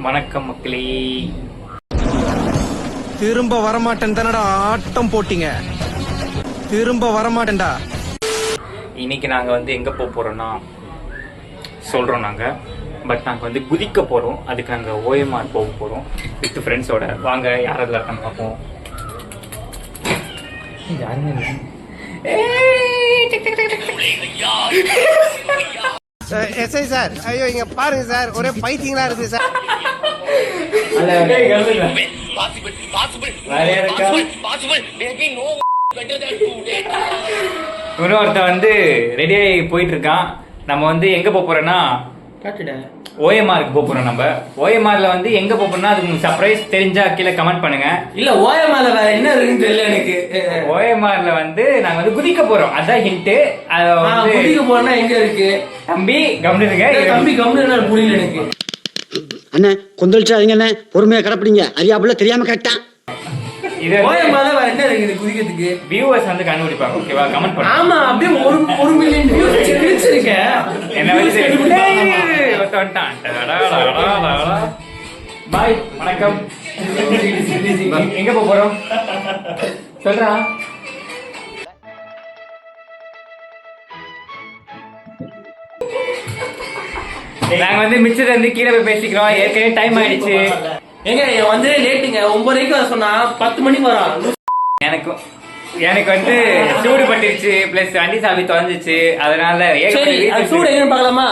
வணக்கம் மக்களே. திரும்ப வரமாட்டேன் தானடா ஆட்டம் போட்டீங்க. திரும்ப வரமாட்டேன்டா. இன்னைக்கு நாங்க வந்து எங்க போறோம்னா சொல்றோம் நாங்க. பட் நாங்க வந்து குதிக்க போறோம். அதுக்கு நாங்க ஓஎம்ஆர் போக போறோம் வித் ஃப்ரெண்ட்ஸோட. வாங்க யாரெல்லாம் இருக்கான்னு பார்ப்போம். யாருமே இல்லை. எஸ்ஐ சார், ஐயோ இங்க பாருங்க சார், ஒரே பைத்தியங்களா இருக்கு சார். இன்னொருத்த வந்து ரெடியாகி போயிட்டு இருக்கான். நம்ம வந்து எங்க போறோம்னா ஓஎம்ஆருக்கு போறோம். நம்ம ஓஎம்ஆர்ல வந்து எங்க போறோம்னா அதுக்கு சர்ப்ரைஸ் தெரிஞ்சா கீழே கமெண்ட் பண்ணுங்க. இல்ல ஓஎம்ஆர்ல வேற என்ன இருக்குன்னு தெரியல எனக்கு. ஓஎம்ஆர்ல வந்து நாங்க வந்து குதிக்க போறோம். அதான் ஹிண்ட். குதிக்க போறோம்னா எங்க இருக்கு? தம்பி கம்னு இருக்க. தம்பி கம்னு புரியல எனக்கு. அண்ணே கொந்தளிச்சாதீங்க அண்ணே, பொறுமையா கடப்பிடிங்க. அறியாப்புல தெரியாம கரெக்டா. இது ஓஎம்ஆர்ல வேற என்ன இருக்குது குதிக்கிறதுக்கு? வியூவர்ஸ் வந்து கண்டுபிடிப்பாங்க. ஓகேவா? கமெண்ட் பண்ணுங்க. ஆமா, அப்படியே ஒரு மில்லியன் வியூஸ் கிழிச்சிருக்கேன். என்ன வந்து பாய் வணக்கம். எங்க போறோம் சொல்றா. நாங்க வந்து மிச்சத்தை வந்து கீழே போய் பேசிக்கிறோம். ஏற்கனவே டைம் ஆயிடுச்சு. எங்க வந்து லேட்டுங்க. 9 மணிக்கு வர சொன்னா 10 மணிக்கு வரான். எனக்கு வந்து சூடு பட்டுருச்சு. பிளஸ் வண்டி சாவி தொலைஞ்சிச்சு. அதனால சூடு எங்க பார்க்கலாமா?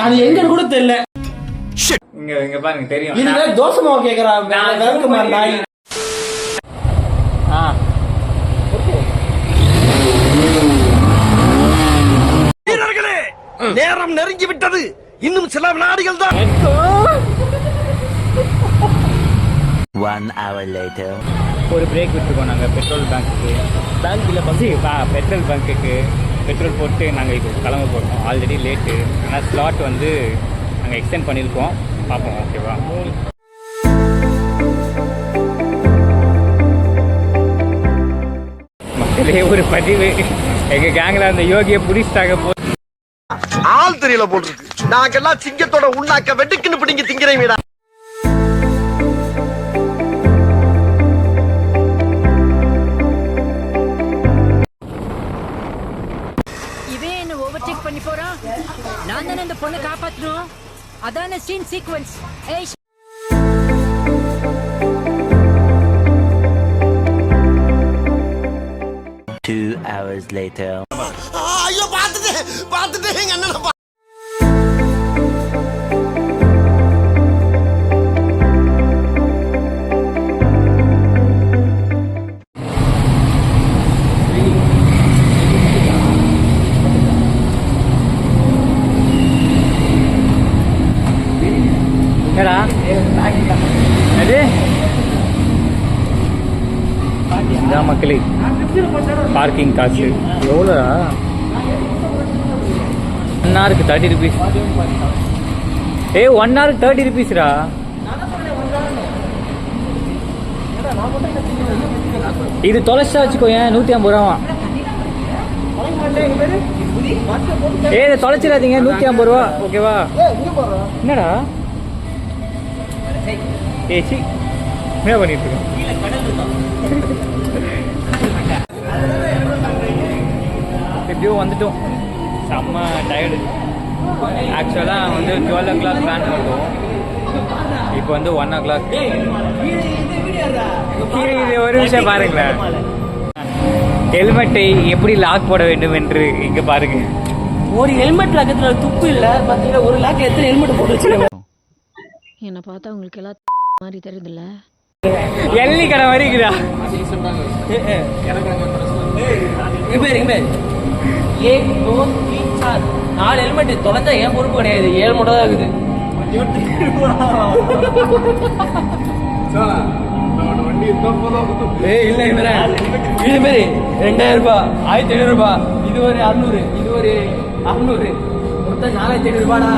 அது எங்கன்னு கூட தெரியல. இங்க பாருங்க தெரியும். இதுல தோசை மாவு கேக்குறான். நாய். வீரர்களே, நேரம் நெருங்கி விட்டது. இன்னும் சில வினாடிகள் தான். 1 hour later. ஒரு பிரேக் விட்டுருக்கோம் நாங்கள் பெட்ரோல் பேங்க்குக்கு. பெட்ரோல் பங்க்குக்கு பெட்ரோல் போட்டு நாங்கள் இப்போ கிளம்ப போகிறோம். Already late. ஆனால் ஸ்லாட் வந்து நாங்கள் எக்ஸ்டெண்ட் பண்ணியிருக்கோம். பார்ப்போம். ஓகேவா? மக்களே ஒரு பதிவு. எங்கள் கேங்கில் அந்த யோகியை பிடிச்சிட்டாங்க. ஆள் தெரியல போட்டுருக்கு. நாங்கெல்லாம் சிங்கத்தோட உண்ணாக்க வெட்டுக்குன்னு பிடிங்க திங்கிறீங்கடா. இவன் என்ன ஓவர்டேக் பண்ணி போறான். நான் தானே இந்த பொண்ணை காப்பாற்றணும். அதான சீன் சீக்வென்ஸ். 2 hours later. ஐயோ பாத்துட்டு எங்க அண்ணனை மக்களே பார்க்கிங் காசு எவ்வளோடா? 1 ஹவருக்கு 30 rupees. 1 ஹவருக்கு 30 rupeesடா. இது தொலைச்சா வச்சுக்கோ. 150 ரூபா. இதை தொலைச்சிடாதீங்க. 150 ரூபா. ஓகேவா? என்னடா சி என்ன பண்ணிட்டு இருக்கேன்? எப்படியோ வந்துட்டோம். செம்ம டயர்டு. ஆக்சுவலாக வந்து 12 o'clock பிளான் பண்ணுவோம். இப்போ வந்து 1 o'clock. ஒரு விஷயம் பாருங்களேன். ஹெல்மெட்டை எப்படி லாக் போட வேண்டும் என்று இங்கே பாருங்க. ஒரு ஹெல்மெட் லாக்கத்துல துப்பு இல்ல. பாத்தீங்கன்னா ஒரு லாக் எத்தனை ஹெல்மெட் போட்டு வச்சிருக்கேன். என்ன பார்த்தா உங்களுக்கு எல்லாம் மாதிரி தெரியுதுல்ல. எள்ளி கடை வரைக்குதா? एक 2 3 4 4 ஹெல்மெட் தொலைஞ்சா ஏன் பொறுப்பு கிடையாது. 7 மட்டும் தான் இருக்குது. இல்ல இது மாதிரி 2000 ரூபாய், 1500 ரூபாய், இது ஒரு 600, இது ஒரு 600, மொத்தம் 4500 ரூபாடா.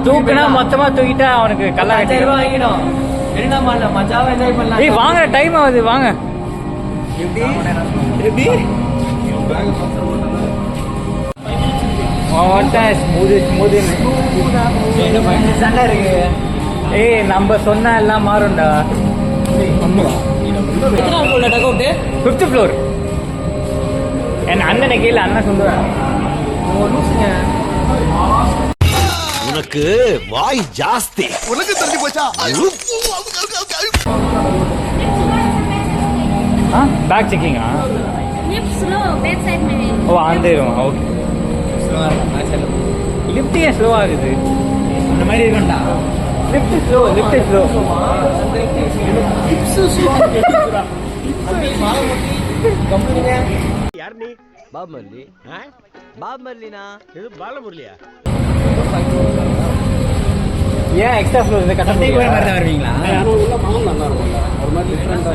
தூக்குனா மொத்தமா தூக்கிட்டா அவனுக்கு கல்லா 5000 ரூபாய் வாங்கிடும். என்ன பண்ணலாம்? மஜாவா என்ஜாய் பண்ணலாம். ஏய் வாங்குற டைம் ஆகுது. வாங்க. எப்படி ஸ்மூத் சண்டை இருக்கு. ஏய் நம்ம சொன்னா எல்லாம் மாறும்டா. எத்தனாவது ஃப்ளோர்ல டக் அவுட்? 5th floor. என் அண்ணனை கீழே அண்ணன் சொல்லுவேன். உனக்கு வாய் ஜாஸ்தி. உனக்கு தெரிஞ்சு போச்சா? பேக் செக்கிங்கா? लिफ्ट स्लो बैक साइड में है। ஓ அந்த ஓகே. லிஃப்ட் ஏன் ஸ்லோ ஆகுது? இந்த மாதிரி இருக்கண்டா. Lift slow. யார் நீ? பாபமல்லி. பாபமல்லினா இது பாலமுரளியா? ஏன் எக்ஸ்ட்ரா ஃப்ளோர் இந்த கட்டணம் போய் மாதிரி தான் வருவீங்களா? உள்ள மாவும் நல்லா இருக்கும்ல, ஒரு மாதிரி டிஃப்ரெண்டா.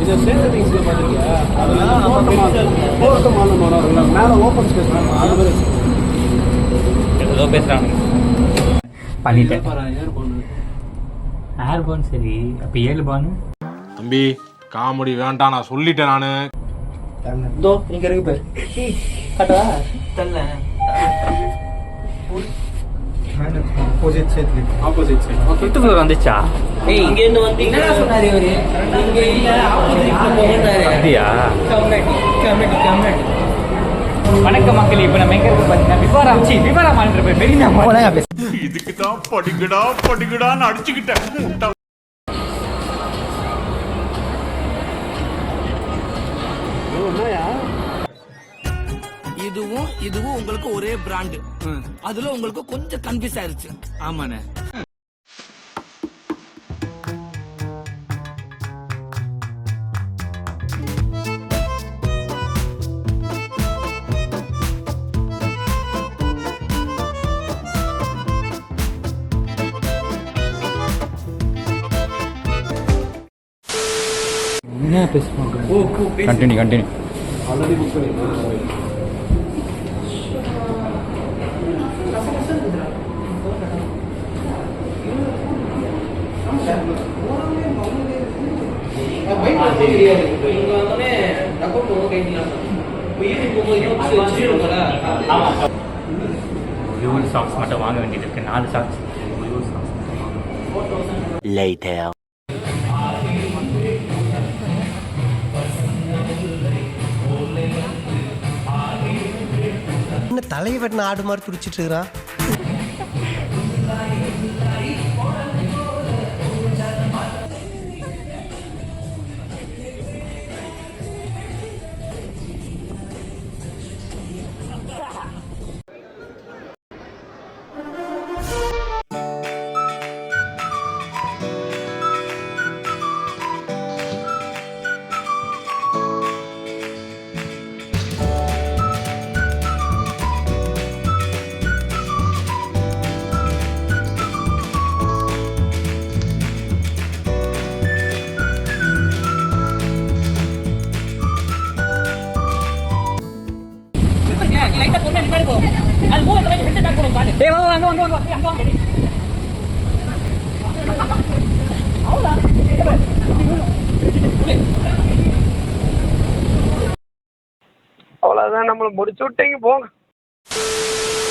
இது ஸ்ட்ரேஞ்சர் திங்ஸ்ல பாத்திருக்கியா? அதெல்லாம் போர்ட்டமான மரம் இருக்குல்ல, மேல ஓபன் ஸ்பேஸ் அந்த மாதிரி ஏதோ பேசுறாங்க. பண்ணிட்டேன். ஏர் பான் சரி. அப்ப 7 பான். தம்பி காமெடி வேண்டாம், நான் சொல்லிட்டேன் நானு. தோ இங்க இருக்கு பாரு. கட்டவா? தல்ல. Opposite side. 5th ஃப்ளோர் வந்துச்சா? ஏய் இங்க இருந்து வந்தீங்க. என்ன சொன்னாரு இவரு? இங்க இல்ல ஆப்போசிட்ல போறாரு. அப்படியா? கமெண்ட். வணக்கம் மக்களே, இப்போ நம்ம எங்க இருக்கு பாத்தீங்கன்னா விவரம் மாநில போய் பெரிய இதுக்கு தான் படிக்கடான்னு அடிச்சுக்கிட்டேன். இதுவும் உங்களுக்கு ஒரே பிராண்ட். அதுல உங்களுக்கு கொஞ்சம் கன்ஃபியூஸ் ஆயிருச்சு. ஆமாண்ணே. என்ன பேசுவாங்க? கண்டினியூ. ஆல்ரெடி புக் பண்ணிருக்கேன். ப்ளூ சாக்ஸ் மட்டும் வாங்க வேண்டியது இருக்கு. 4 சாக்ஸ். லேட்டர். என்ன தலையை வெட்டின ஆடு மாதிரி துடிச்சிட்டு இருக்கிறான்? அவ்வளவுதான், நம்மள முடிச்சு விட்டீங்க போங்க.